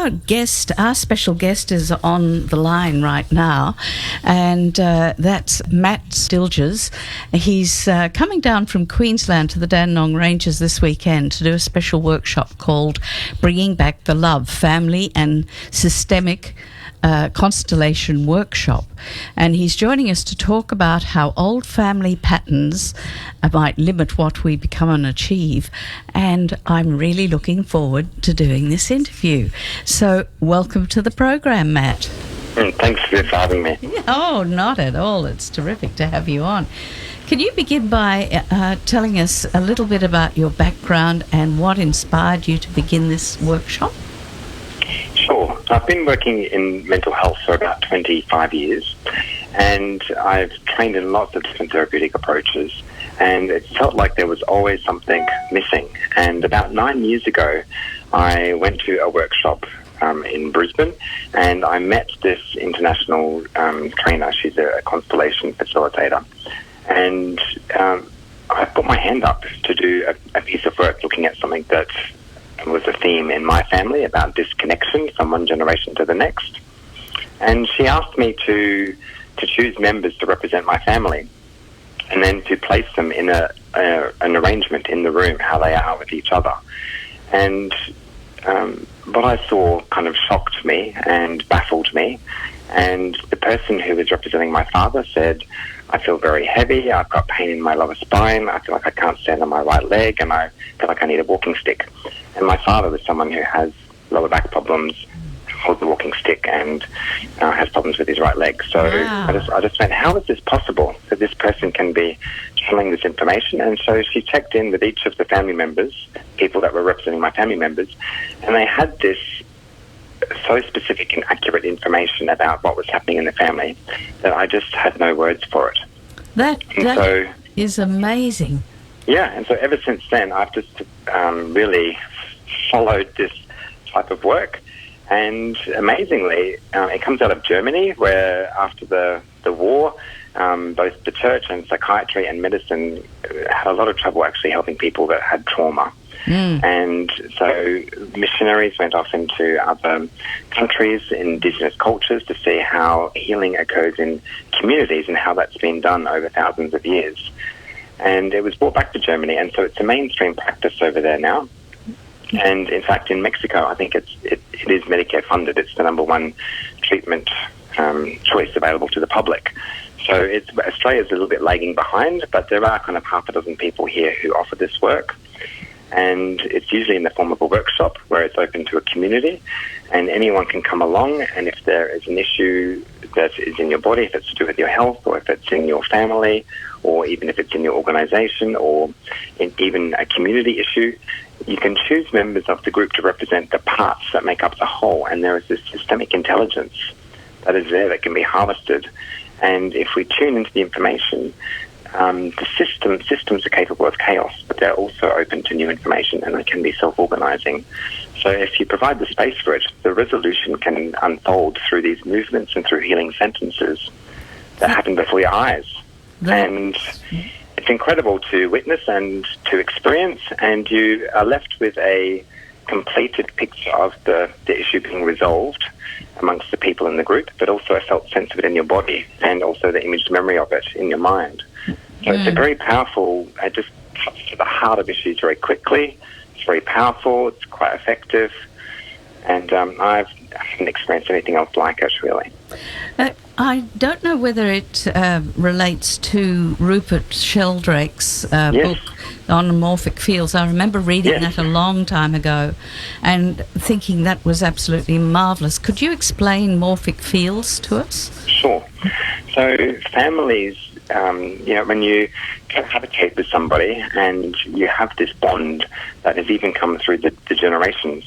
Our special guest is on the line right now, and that's Matt Dilges. He's coming down from Queensland to the Dandenong Ranges this weekend to do a special workshop called Bringing Back the Love, Family and Systemic Constellation Workshop. And he's joining us to talk about how old family patterns might limit what we become and achieve. And I'm really looking forward to doing this interview. So welcome to the program, Matt. Thanks for having me. Oh, not at all. It's terrific to have you on. Can you begin by telling us a little bit about your background and what inspired you to begin this workshop? Sure. I've been working in mental health for about 25 years, and I've trained in lots of different therapeutic approaches, and it felt like there was always something missing. And about 9 years ago, I went to a workshop in Brisbane, and I met this international trainer. She's a constellation facilitator. And I put my hand up to do a piece of work looking at something that was a theme in my family about disconnection from one generation to the next. And she asked me to choose members to represent my family and then to place them in an arrangement in the room, how they are with each other. And what I saw kind of shocked me and baffled me. And the person who was representing my father said, I feel very heavy, I've got pain in my lower spine, I feel like I can't stand on my right leg, and I feel like I need a walking stick. And my father was someone who has lower back problems, holds a walking stick, and has problems with his right leg. So wow. I just went, how is this possible that this person can be channeling this information? And so she checked in with each of the family members, people that were representing my family members, and they had this so specific and accurate information about what was happening in the family that I just had no words for it. That is amazing. Yeah, and so ever since then, I've just really followed this type of work. And amazingly, it comes out of Germany, where after the war, both the church and psychiatry and medicine had a lot of trouble actually helping people that had trauma. And so missionaries went off into other countries, indigenous cultures, to see how healing occurs in communities and how that's been done over thousands of years. And it was brought back to Germany, and so it's a mainstream practice over there now. And in fact, in Mexico, I think it is Medicare funded. It's the number one treatment choice available to the public. So Australia's a little bit lagging behind, but there are kind of half a dozen people here who offer this work. And it's usually in the form of a workshop where it's open to a community, and anyone can come along. And if there is an issue that is in your body, if it's to do with your health, or if it's in your family, or even if it's in your organisation, or even a community issue, you can choose members of the group to represent the parts that make up the whole. And there is this systemic intelligence that is there that can be harvested. And if we tune into the information, the systems are capable of chaos, but they're also open to new information, and they can be self-organizing. So if you provide the space for it, the resolution can unfold through these movements and through healing sentences that happen before your eyes. And it's incredible to witness and to experience, and you are left with a completed picture of the issue being resolved amongst the people in the group, but also a felt sense of it in your body, and also the imaged memory of it in your mind. So it's a very powerful, it just cuts to the heart of issues very quickly. It's very powerful, it's quite effective, and I haven't experienced anything else like it, really. I don't know whether it relates to Rupert Sheldrake's book on morphic fields. I remember reading that a long time ago and thinking that was absolutely marvellous. Could you explain morphic fields to us? Sure. So families, when you cohabitate with somebody and you have this bond that has even come through the generations,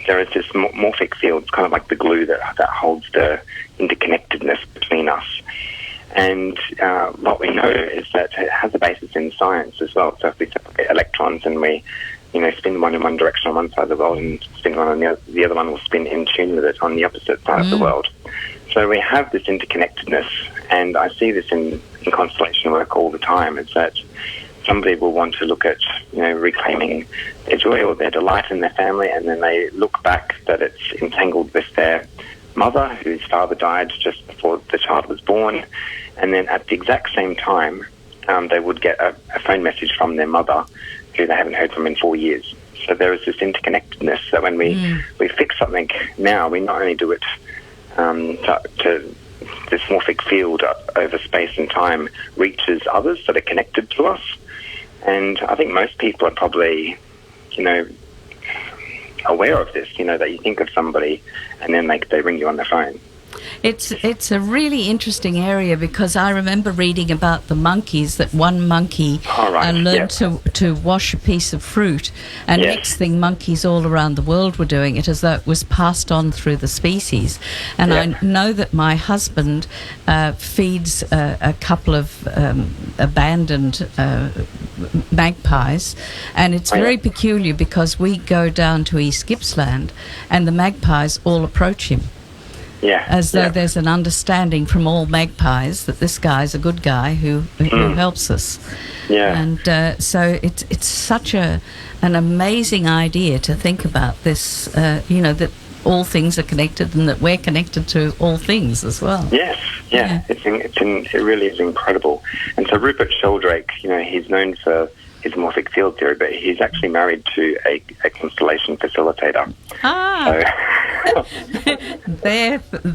there is this morphic field. It's kind of like the glue that holds the interconnectedness between us. And what we know is that it has a basis in science as well. So if we separate electrons and we, spin one in one direction on one side of the world and spin one on the other one will spin in tune with it on the opposite side of the world. So we have this interconnectedness, and I see this in constellation work all the time. It's that somebody will want to look at, reclaiming their joy or their delight in their family, and then they look back that it's entangled with their mother, whose father died just before the child was born, and then at the exact same time, they would get a phone message from their mother, who they haven't heard from in 4 years. So there is this interconnectedness that when we fix something now, we not only do it to this morphic field over space and time reaches others that are connected to us. And I think most people are probably, aware of this, that you think of somebody and then they ring you on the phone. It's a really interesting area, because I remember reading about the monkeys, that one monkey learned to wash a piece of fruit, and next thing monkeys all around the world were doing it, as though it was passed on through the species. And I know that my husband feeds a couple of abandoned magpies, and it's very peculiar, because we go down to East Gippsland and the magpies all approach him. As though there's an understanding from all magpies that this guy's a good guy who helps us. And so it's such an amazing idea to think about this, that all things are connected and that we're connected to all things as well. It really is incredible. And so Rupert Sheldrake, he's known for his morphic field theory, but he's actually married to a constellation facilitator.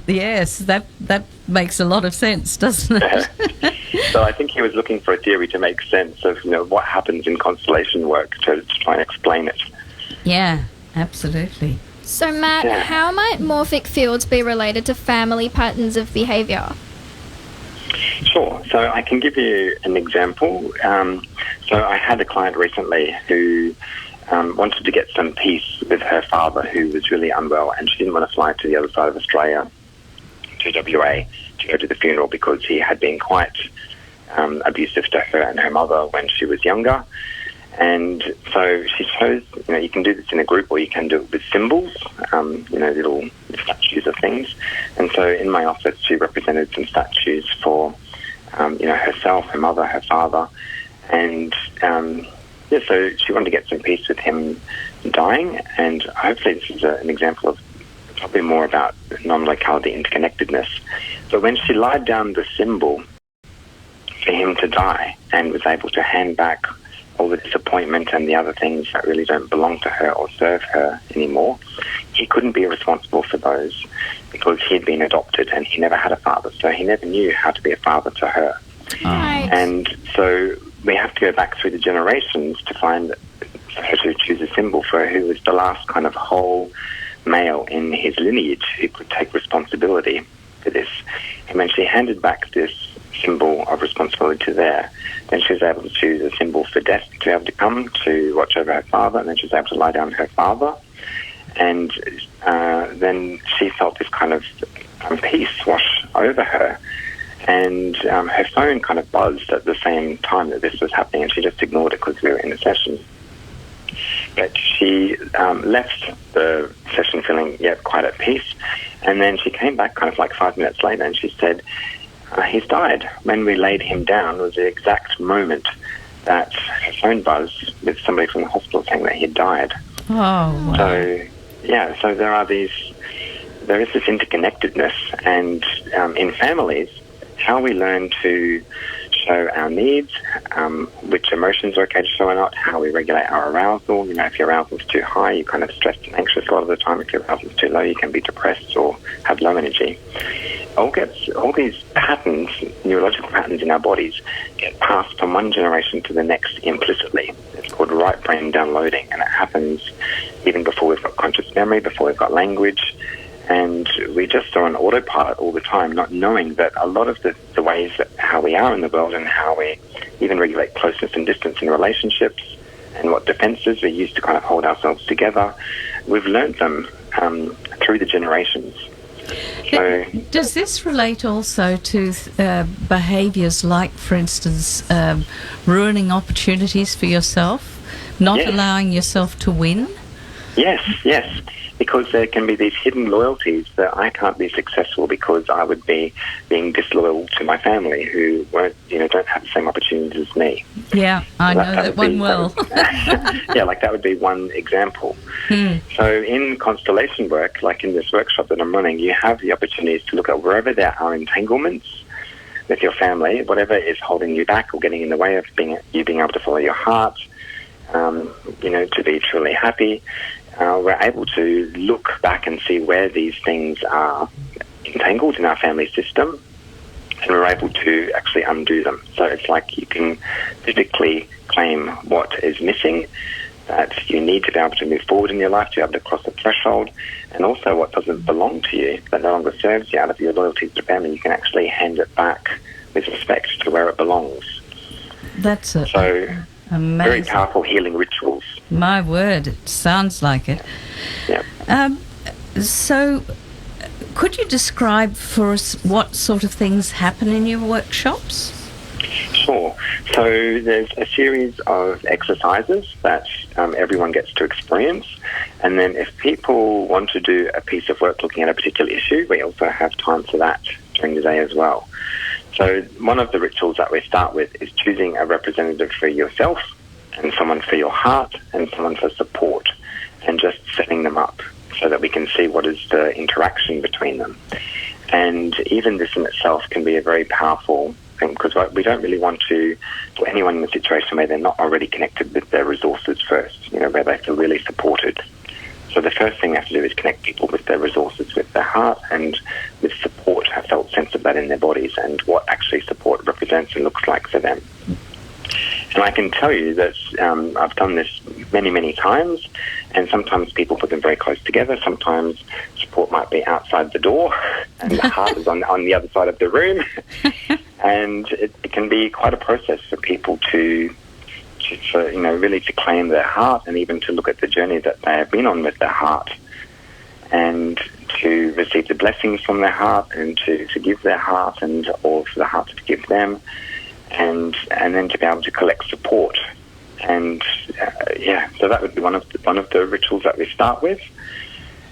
Yes, that makes a lot of sense, doesn't it? So I think he was looking for a theory to make sense of what happens in constellation work to try and explain it. Yeah, absolutely. So Matt, how might morphic fields be related to family patterns of behaviour? Sure. So I can give you an example. So I had a client recently who wanted to get some peace with her father, who was really unwell, and she didn't want to fly to the other side of Australia, to WA, to go to the funeral, because he had been quite abusive to her and her mother when she was younger. And so she chose, you can do this in a group, or you can do it with symbols, little statues of things. And so in my office, she represented some statues for, herself, her mother, her father. And, so she wanted to get some peace with him dying. And hopefully this is an example of probably more about non-locality interconnectedness. But when she lied down the symbol for him to die and was able to hand back all the disappointment and the other things that really don't belong to her or serve her anymore, he couldn't be responsible for those, because he'd been adopted and he never had a father, so he never knew how to be a father to her. Right. And so we have to go back through the generations to find her to choose a symbol for who was the last kind of whole male in his lineage who could take responsibility for this. And when she handed back this symbol of responsibility to there, then she was able to choose a symbol for death to be able to come to watch over her father, and then she was able to lie down her father. And then she felt this kind of peace wash over her. And her phone kind of buzzed at the same time that this was happening, and she just ignored it because we were in a session. But she left the session feeling quite at peace, and then she came back kind of like 5 minutes later, and she said, he's died. When we laid him down was the exact moment that her phone buzzed with somebody from the hospital saying that he had died. Oh, wow. So there is this interconnectedness, and in families, how we learn to show our needs, which emotions are okay to show or not, how we regulate our arousal. If your arousal is too high, you're kind of stressed and anxious a lot of the time. If your arousal is too low, you can be depressed or have low energy. All these patterns, neurological patterns in our bodies, get passed from one generation to the next implicitly. It's called right brain downloading, and it happens even before we've got conscious memory, before we've got language. And we just are on autopilot all the time, not knowing that a lot of the ways that how we are in the world and how we even regulate closeness and distance in relationships and what defenses we use to kind of hold ourselves together, we've learned them through the generations. So, does this relate also to behaviours like, for instance, ruining opportunities for yourself, not allowing yourself to win? Yes, because there can be these hidden loyalties that I can't be successful because I would be being disloyal to my family who don't have the same opportunities as me. Yeah, I know that one well. That would be one example. So in constellation work, like in this workshop that I'm running, you have the opportunities to look at wherever there are entanglements with your family, whatever is holding you back or getting in the way of being able to follow your heart, to be truly happy. We're able to look back and see where these things are entangled in our family system, and we're able to actually undo them. So it's like you can physically claim what is missing, that you need to be able to move forward in your life, to be able to cross a threshold, and also what doesn't belong to you, that no longer serves you out of your loyalty to the family, you can actually hand it back with respect to where it belongs. That's it. So amazing. Very powerful healing rituals. My word, it sounds like it. Yeah. So could you describe for us what sort of things happen in your workshops? Sure. So there's a series of exercises that everyone gets to experience. And then if people want to do a piece of work looking at a particular issue, we also have time for that during the day as well. So one of the rituals that we start with is choosing a representative for yourself and someone for your heart and someone for support, and just setting them up so that we can see what is the interaction between them. And even this in itself can be a very powerful thing, because we don't really want to put anyone in a situation where they're not already connected with their resources first, where they feel really supported. So the first thing we have to do is connect people with their resources, with their heart, and with support, a felt sense of that in their bodies and what actually support represents and looks like for them. And I can tell you that I've done this many, many times, and sometimes people put them very close together. Sometimes support might be outside the door and the heart is on the other side of the room. And it can be quite a process for people to really to claim their heart, and even to look at the journey that they have been on with their heart, and to receive the blessings from their heart, and to forgive their heart, or for the heart to forgive them, and then to be able to collect support. And so that would be one of the rituals that we start with.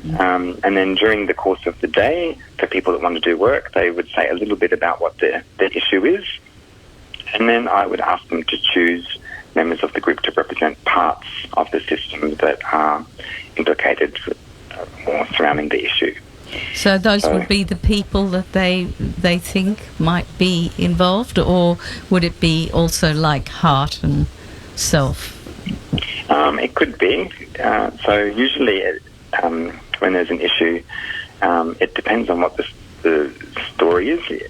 And then during the course of the day, for people that want to do work, they would say a little bit about what the issue is, and then I would ask them to choose members of the group to represent parts of the system that are implicated or surrounding the issue. So those would be the people that they think might be involved, or would it be also like heart and self? It could be. So usually when there's an issue, it depends on what the story is.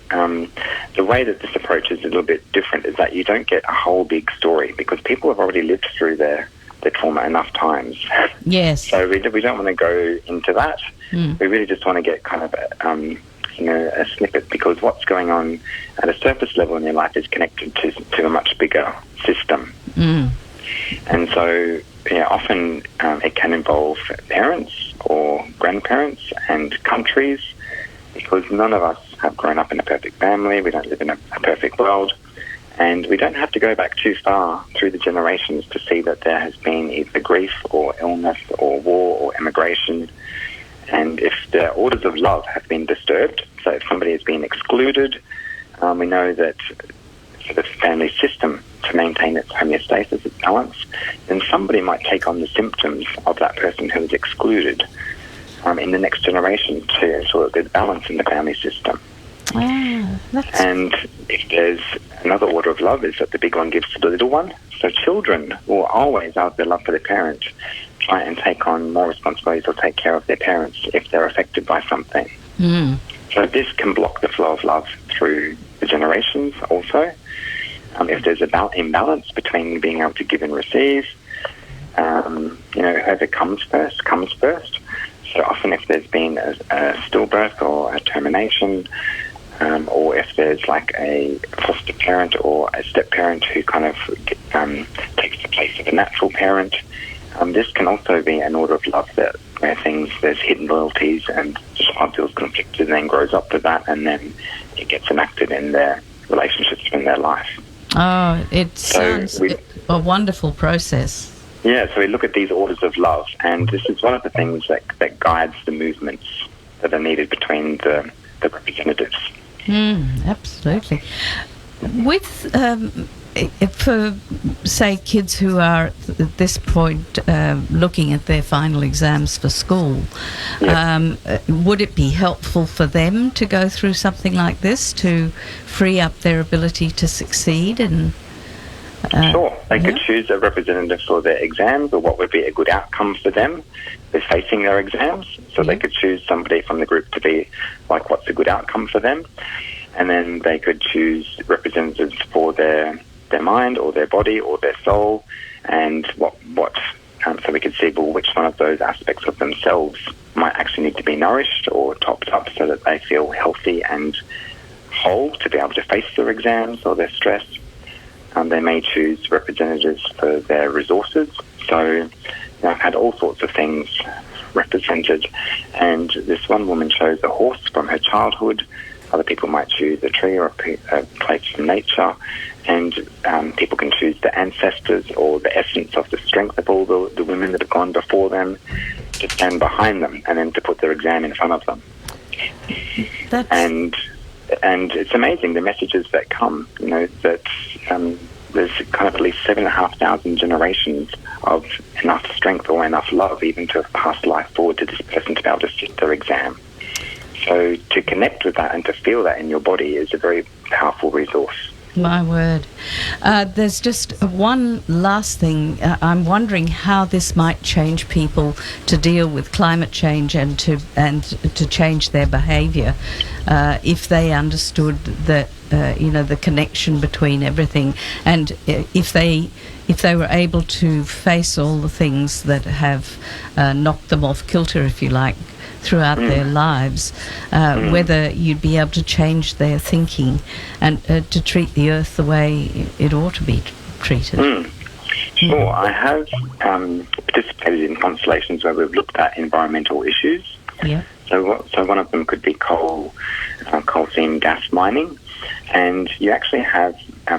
The way that this approach is a little bit different is that you don't get a whole big story, because people have already lived through their trauma enough times. Yes. So we don't want to go into that. We really just want to get kind of a snippet, because what's going on at a surface level in your life is connected to a much bigger system. And so often it can involve parents or grandparents and countries, because none of us have grown up in a perfect family. We don't live in a perfect world. And we don't have to go back too far through the generations to see that there has been either grief or illness or war or emigration. And if the orders of love have been disturbed, so if somebody has been excluded, we know that for the family system to maintain its homeostasis, its balance, then somebody might take on the symptoms of that person who was excluded in the next generation to ensure that there's balance in the family system. And if there's another order of love, is that the big one gives to the little one. So children will always, out of their love for their parents, try and take on more responsibilities or take care of their parents if they're affected by something. So this can block the flow of love through the generations also. If there's an imbalance between being able to give and receive, whoever comes first. So often if there's been a stillbirth or a termination, or if there's like a foster parent or a step-parent who kind of takes the place of a natural parent, this can also be an order of love where there's hidden loyalties, and the child feels conflicted and then grows up with that, and then it gets enacted in their relationships in their life. Oh, it sounds a wonderful process. Yeah, so we look at these orders of love, and this is one of the things that guides the movements that are needed between the representatives. Absolutely. With for, say, kids who are at this point looking at their final exams for school, would it be helpful for them to go through something like this to free up their ability to succeed? And sure, they could choose a representative for their exams, or what would be a good outcome for them. They're facing their exams, so they could choose somebody from the group to be like, what's a good outcome for them, and then they could choose representatives for their mind or their body or their soul, and so we could see, well, which one of those aspects of themselves might actually need to be nourished or topped up so that they feel healthy and whole to be able to face their exams or their stress. They may choose representatives for their resources. So I've had all sorts of things represented, and this one woman chose a horse from her childhood. Other people might choose a tree or a place from nature, and people can choose the ancestors or the essence of the strength of all the women that have gone before them, to stand behind them and then to put their exam in front of them. And it's amazing the messages that come, that there's kind of at least 7,500 generations of enough strength or enough love even to have passed life forward to this person to be able to sit their exam. So to connect with that and to feel that in your body is a very powerful resource. My word. There's just one last thing. I'm wondering how this might change people to deal with climate change and to change their behaviour if they understood that the connection between everything, and if they were able to face all the things that have knocked them off kilter, if you like, throughout their lives, whether you'd be able to change their thinking and to treat the earth the way it ought to be treated. Sure, I have participated in constellations where we've looked at environmental issues. Yeah. So one of them could be coal seam gas mining, and you actually have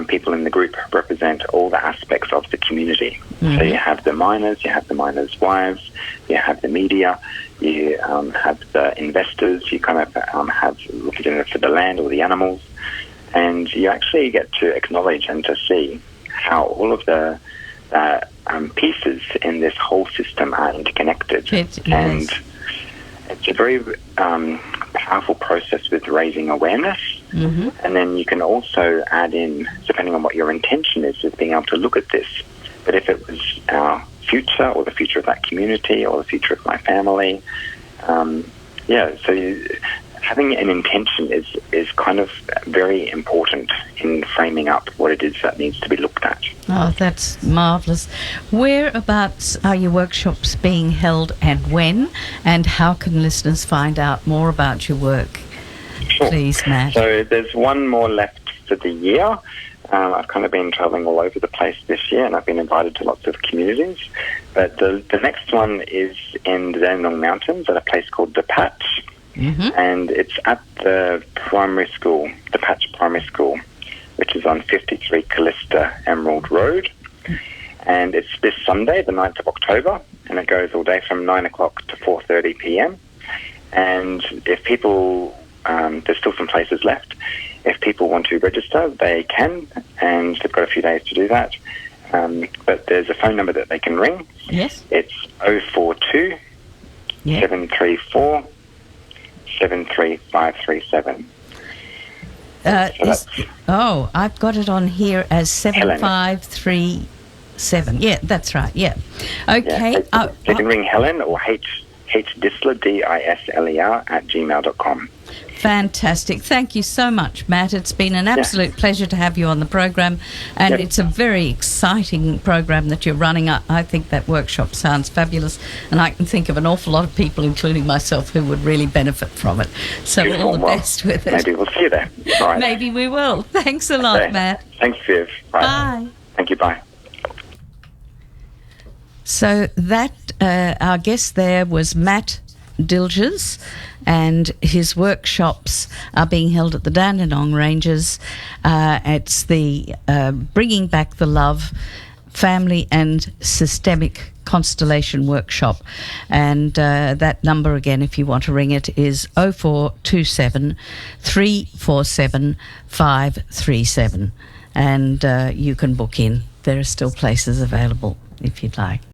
people in the group represent all the aspects of the community. So you have the miners, you have the miners' wives, you have the media, you have the investors, you kind of have representatives for the land or the animals, and you actually get to acknowledge and to see how all of the pieces in this whole system are interconnected. And it's a very powerful process with raising awareness. And then you can also add in, depending on what your intention is, being able to look at this. But if it was our future or the future of that community or the future of my family, having an intention is kind of very important in framing up what it is that needs to be looked at. Oh, that's marvellous. Whereabouts are your workshops being held and when? And how can listeners find out more about your work? Sure. Please, Matt. So there's one more left for the year. I've kind of been travelling all over the place this year, and I've been invited to lots of communities. But the next one is in the Dandenong Mountains at a place called The Patch. And it's at the primary school, The Patch Primary School, which is on 53 Callista Emerald Road. And it's this Sunday, the 9th of October, and it goes all day from 9 o'clock to 4:30 p.m. And if people, there's still some places left. If people want to register, they can, and they've got a few days to do that. But there's a phone number that they can ring. Yes. It's 042 734 73537. I've got it on here as 7537. Yeah, that's right. Yeah. Okay. Yeah, you can ring Helen or H Disler, DISLER @gmail.com. Fantastic. Thank you so much, Matt. It's been an absolute pleasure to have you on the program, and it's a very exciting program that you're running. I think that workshop sounds fabulous, and I can think of an awful lot of people, including myself, who would really benefit from it. So Beautiful. All the best with it. Maybe we'll see you there. All right. Maybe we will. Thanks a lot, Matt. Thanks, Viv. Bye. Thank you. Bye. So that our guest there was Matt Dilges, and his workshops are being held at the Dandenong Ranges. It's the Bringing Back the Love Family and Systemic Constellation Workshop. And that number again, if you want to ring it, is 0427 347 537. And you can book in. There are still places available if you'd like.